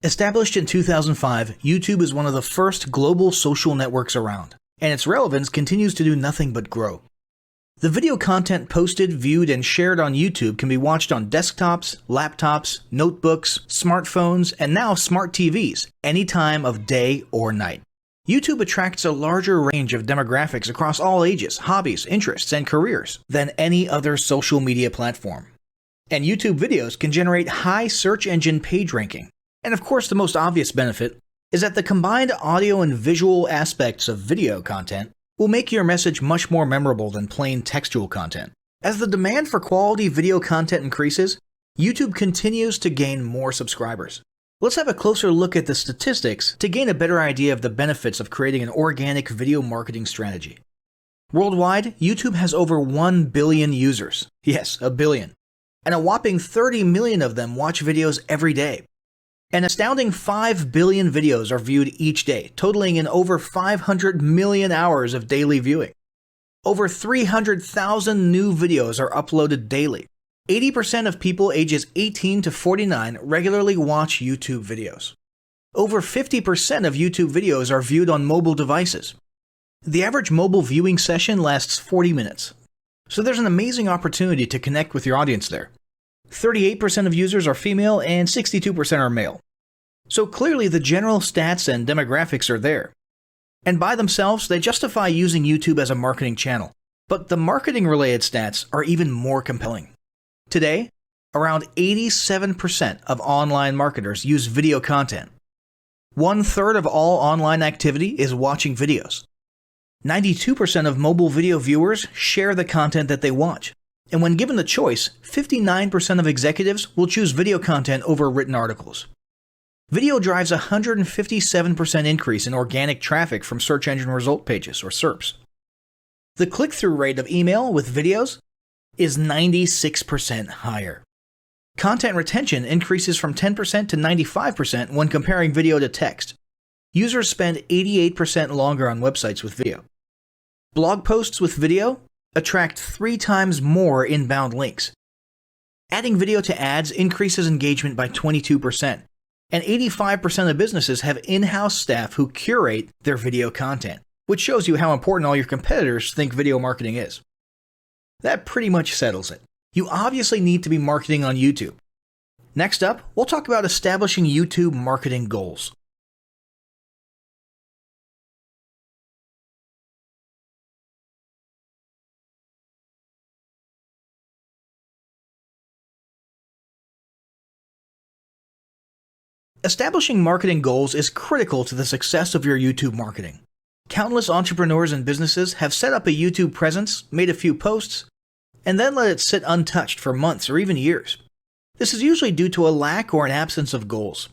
Established in 2005, YouTube is one of the first global social networks around, and its relevance continues to do nothing but grow. The video content posted, viewed, and shared on YouTube can be watched on desktops, laptops, notebooks, smartphones, and now smart TVs, any time of day or night. YouTube attracts a larger range of demographics across all ages, hobbies, interests, and careers than any other social media platform. And YouTube videos can generate high search engine page ranking. And of course, the most obvious benefit is that the combined audio and visual aspects of video content will make your message much more memorable than plain textual content. As the demand for quality video content increases, YouTube continues to gain more subscribers. Let's have a closer look at the statistics to gain a better idea of the benefits of creating an organic video marketing strategy. Worldwide, YouTube has over 1 billion users. Yes, a billion. And a whopping 30 million of them watch videos every day. An astounding 5 billion videos are viewed each day, totaling in over 500 million hours of daily viewing. Over 300,000 new videos are uploaded daily. 80% of people ages 18 to 49 regularly watch YouTube videos. Over 50% of YouTube videos are viewed on mobile devices. The average mobile viewing session lasts 40 minutes. So there's an amazing opportunity to connect with your audience there. 38% of users are female and 62% are male. So clearly the general stats and demographics are there. And by themselves, they justify using YouTube as a marketing channel. But the marketing-related stats are even more compelling. Today, around 87% of online marketers use video content. 1/3 of all online activity is watching videos. 92% of mobile video viewers share the content that they watch. And when given the choice, 59% of executives will choose video content over written articles. Video drives a 157% increase in organic traffic from search engine result pages, or SERPs. The click-through rate of email with videos is 96% higher. Content retention increases from 10% to 95% when comparing video to text. Users spend 88% longer on websites with video. Blog posts with video attract 3 times more inbound links. Adding video to ads increases engagement by 22%, and 85% of businesses have in-house staff who curate their video content, which shows you how important all your competitors think video marketing is. That pretty much settles it. You obviously need to be marketing on YouTube. Next up, we'll talk about establishing YouTube marketing goals. Establishing marketing goals is critical to the success of your YouTube marketing. Countless entrepreneurs and businesses have set up a YouTube presence, made a few posts, and then let it sit untouched for months or even years. This is usually due to a lack or an absence of goals.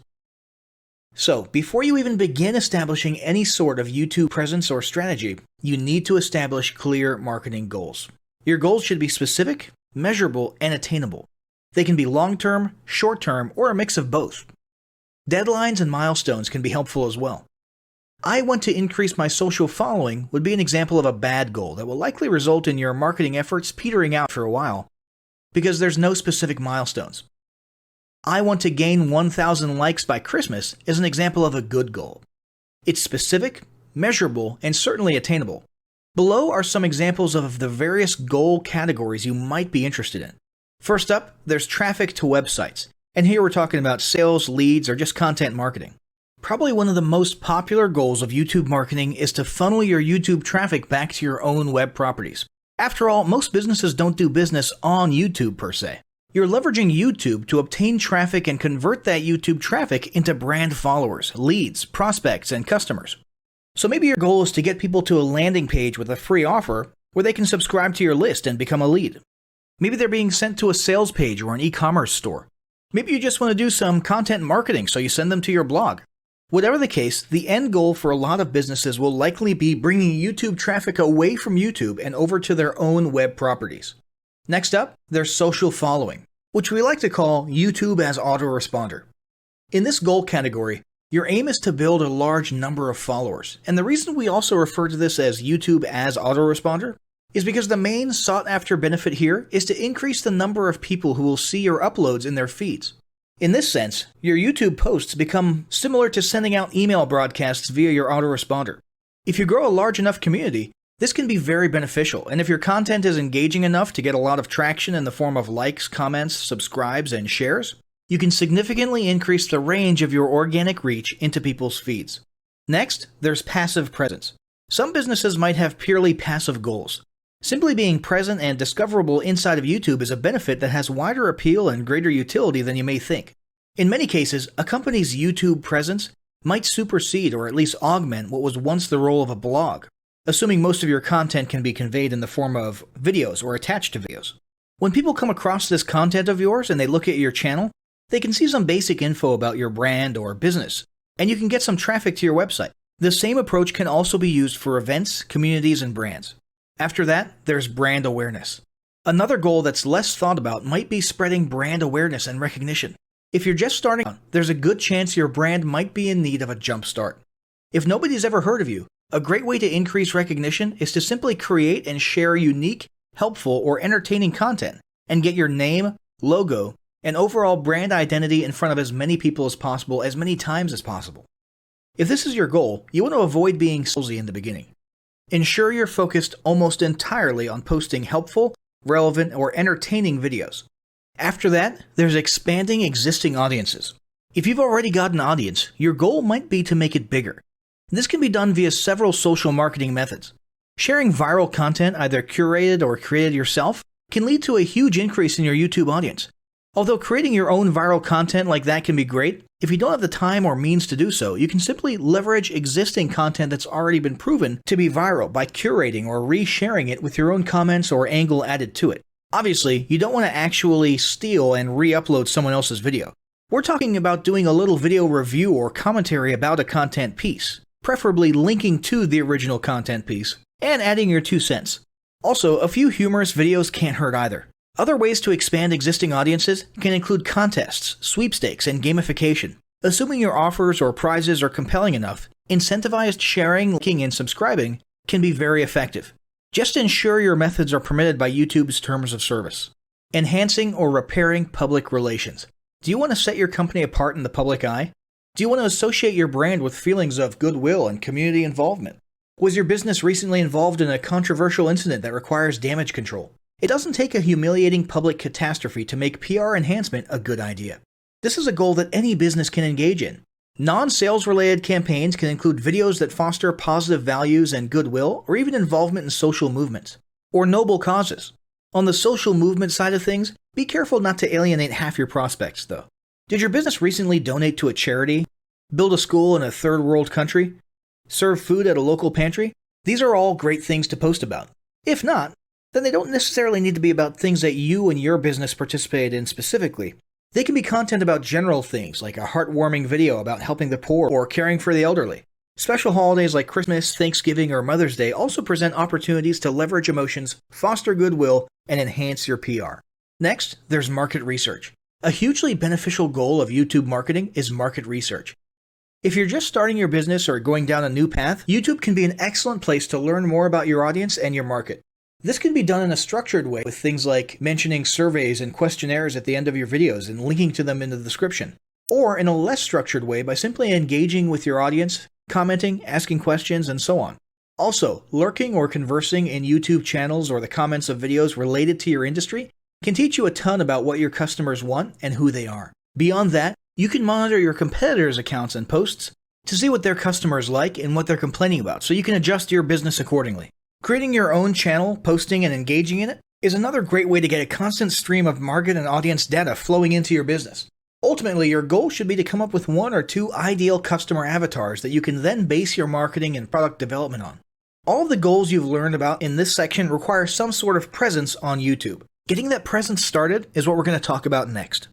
So, before you even begin establishing any sort of YouTube presence or strategy, you need to establish clear marketing goals. Your goals should be specific, measurable, and attainable. They can be long-term, short-term, or a mix of both. Deadlines and milestones can be helpful as well. I want to increase my social following would be an example of a bad goal that will likely result in your marketing efforts petering out for a while because there's no specific milestones. I want to gain 1,000 likes by Christmas is an example of a good goal. It's specific, measurable, and certainly attainable. Below are some examples of the various goal categories you might be interested in. First up, there's traffic to websites. And here we're talking about sales, leads, or just content marketing. Probably one of the most popular goals of YouTube marketing is to funnel your YouTube traffic back to your own web properties. After all, most businesses don't do business on YouTube per se. You're leveraging YouTube to obtain traffic and convert that YouTube traffic into brand followers, leads, prospects, and customers. So maybe your goal is to get people to a landing page with a free offer where they can subscribe to your list and become a lead. Maybe they're being sent to a sales page or an e-commerce store. Maybe you just want to do some content marketing, so you send them to your blog. Whatever the case, the end goal for a lot of businesses will likely be bringing YouTube traffic away from YouTube and over to their own web properties. Next up, there's social following, which we like to call YouTube as autoresponder. In this goal category, your aim is to build a large number of followers, and the reason we also refer to this as YouTube as autoresponder is because the main sought-after benefit here is to increase the number of people who will see your uploads in their feeds. In this sense, your YouTube posts become similar to sending out email broadcasts via your autoresponder. If you grow a large enough community, this can be very beneficial, and if your content is engaging enough to get a lot of traction in the form of likes, comments, subscribes, and shares, you can significantly increase the range of your organic reach into people's feeds. Next, there's passive presence. Some businesses might have purely passive goals. Simply being present and discoverable inside of YouTube is a benefit that has wider appeal and greater utility than you may think. In many cases, a company's YouTube presence might supersede or at least augment what was once the role of a blog, assuming most of your content can be conveyed in the form of videos or attached to videos. When people come across this content of yours and they look at your channel, they can see some basic info about your brand or business, and you can get some traffic to your website. The same approach can also be used for events, communities, and brands. After that, there's brand awareness. Another goal that's less thought about might be spreading brand awareness and recognition. If you're just starting out, there's a good chance your brand might be in need of a jump start. If nobody's ever heard of you, a great way to increase recognition is to simply create and share unique, helpful, or entertaining content and get your name, logo, and overall brand identity in front of as many people as possible as many times as possible. If this is your goal, you want to avoid being salesy in the beginning. Ensure you're focused almost entirely on posting helpful, relevant, or entertaining videos. After that, there's expanding existing audiences. If you've already got an audience, your goal might be to make it bigger. This can be done via several social marketing methods. Sharing viral content, either curated or created yourself, can lead to a huge increase in your YouTube audience. Although creating your own viral content like that can be great, if you don't have the time or means to do so, you can simply leverage existing content that's already been proven to be viral by curating or resharing it with your own comments or angle added to it. Obviously, you don't want to actually steal and re-upload someone else's video. We're talking about doing a little video review or commentary about a content piece, preferably linking to the original content piece, and adding your 2 cents. Also, a few humorous videos can't hurt either. Other ways to expand existing audiences can include contests, sweepstakes, and gamification. Assuming your offers or prizes are compelling enough, incentivized sharing, liking, and subscribing can be very effective. Just ensure your methods are permitted by YouTube's terms of service. Enhancing or repairing public relations. Do you want to set your company apart in the public eye? Do you want to associate your brand with feelings of goodwill and community involvement? Was your business recently involved in a controversial incident that requires damage control? It doesn't take a humiliating public catastrophe to make PR enhancement a good idea. This is a goal that any business can engage in. Non-sales related campaigns can include videos that foster positive values and goodwill, or even involvement in social movements, or noble causes. On the social movement side of things, be careful not to alienate half your prospects, though. Did your business recently donate to a charity? Build a school in a third world country? Serve food at a local pantry? These are all great things to post about. If not, then they don't necessarily need to be about things that you and your business participated in specifically. They can be content about general things, like a heartwarming video about helping the poor or caring for the elderly. Special holidays like Christmas, Thanksgiving, or Mother's Day also present opportunities to leverage emotions, foster goodwill, and enhance your PR. Next, there's market research. A hugely beneficial goal of YouTube marketing is market research. If you're just starting your business or going down a new path, YouTube can be an excellent place to learn more about your audience and your market. This can be done in a structured way with things like mentioning surveys and questionnaires at the end of your videos and linking to them in the description. Or in a less structured way by simply engaging with your audience, commenting, asking questions, and so on. Also, lurking or conversing in YouTube channels or the comments of videos related to your industry can teach you a ton about what your customers want and who they are. Beyond that, you can monitor your competitors' accounts and posts to see what their customers like and what they're complaining about, so you can adjust your business accordingly. Creating your own channel, posting, and engaging in it is another great way to get a constant stream of market and audience data flowing into your business. Ultimately, your goal should be to come up with 1 or 2 ideal customer avatars that you can then base your marketing and product development on. All of the goals you've learned about in this section require some sort of presence on YouTube. Getting that presence started is what we're going to talk about next.